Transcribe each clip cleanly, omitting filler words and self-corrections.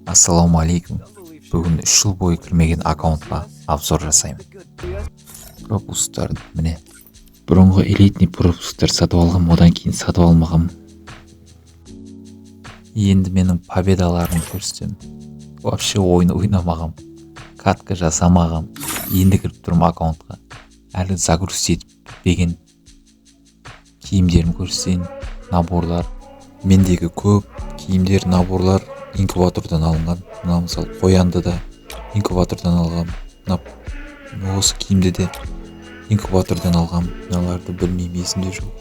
Ассалаумалейкум. Бүгін 3 жыл бойы кірмеген аккаунтқа обзор жасаймын. Пропусктар міне. Бұрынғы элитный пропусктар сатып алғам, одан кейін сатып алмағам. Енді менің победаларымды көрсетемін. Вообще ойын ойнамағам, катка жасамағам. Енді кіріп тұрмын аккаунтқа. Әлі загрузить етпеген киімдерім көрсетейін, наборлар. Мендегі көп киімдер, наборлар инкубатордан алынған. Мына мысалы қоянды да инкубатордан алғам. Осы киімді де инкубатордан алғам. Мыналарды білмеймін, есімде жоқ.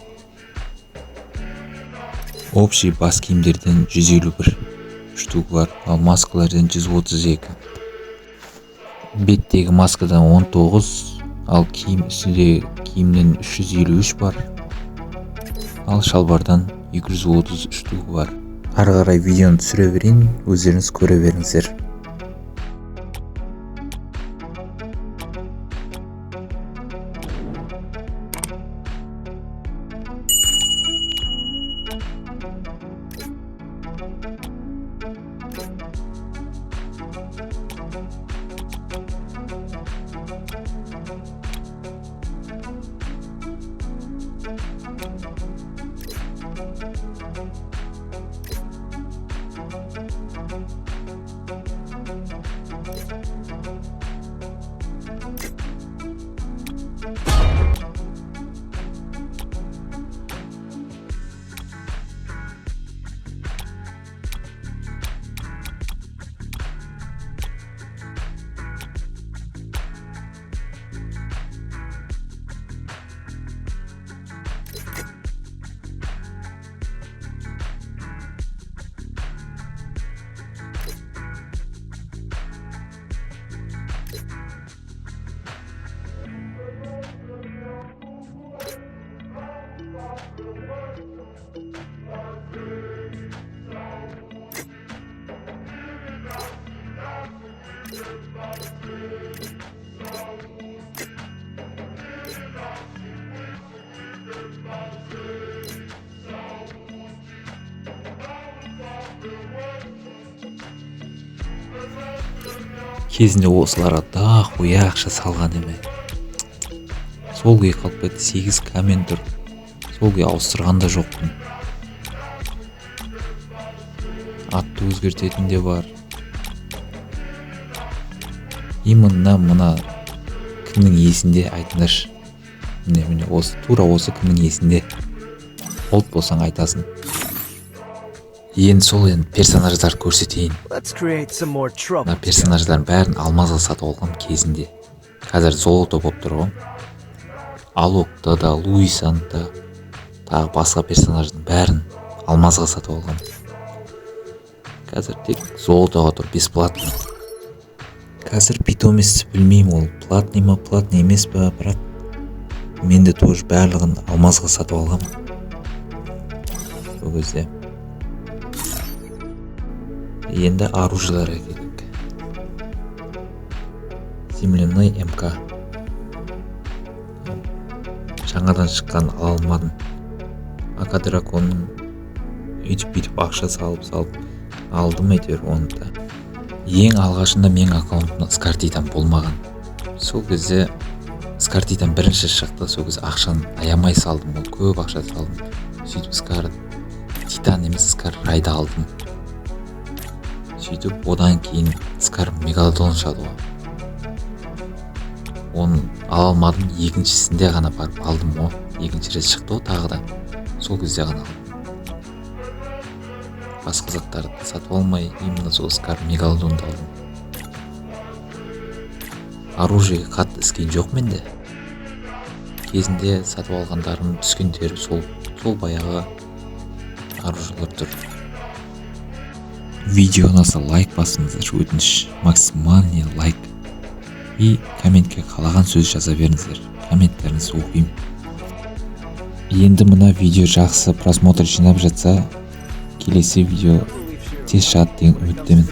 Общий бас киімдерден 151 штук бар, ал маскалардан 132. Беттегі маскадан 19, ал киім үстіндегі киімнен 353 бар. Ал шалбардан 230 штук бар. Ары қарай видеоны түсіре берейін, өздеріңіз көре беріңіздер. Кезінде осыларға дохуя ақша салған еме. Сол күйі қалып кетті, 8 коммент тұр. Сол күйі ауыстырған да жоқпын. Атты өзгертетін де бар. Именно мына кімнің есінде айтыңдаршы. Міне осы тура осы кімнің есінде. Олд болсаң айтасың. Енді сол персонаждар көрсетейін. Мына персонаждардың бәрін алмазға сатып алғам кезінде. Қазір золото болып тұр ғой. Алокты да, Луисаны да, тағы басқа персонаждың бәрін алмазға сатып алғам. Қазір тек золотоға тұр, бесплатно. Қазір питомец білмеймін, ол платный ма, платный емес па, бірақ менде тоже барлығын алмазға сатып алғам. Сол кезде. Енді оружиеларға келдік. Земляной МК. Жаңадан шыққан ала алмадым. Ака драконның үйтіп ақша салып алдым әйтеуір оны да. Ең алғашында менің аккаунтымда Скартитан болмаған. Сол кезде Скартитан бірінші шықты, сол кезде ақшаны аямай салдым, ол көп ақша салдым. Сөйтіп Скар Титан емес, Скар Райды алдым. Сөйтіп одан кейін Скар Мегалодон шығады ғой. Оны ала алмадым, екіншісінде ғана барып алдым ғой. Екінші рет шықты ғой тағы да. Сол кезде ғана алдым. Басқа заттарды сатып алмай, именно сол Скар Мегалодонды алдым. Оружиеге қатты іскен жоқ менде. Кезінде сатып алғандарым түскендері сол баяғы оружиелер тұр. Видео ұнаса лайк басыңыздар, өтініш максимальный лайк. И комментке қалаған сөз жаза беріңіздер. Комменттеріңізді оқимын. Енді мына видео жақсы просмотр жинап жатса, келесі видео тез шығады деген үміттемін.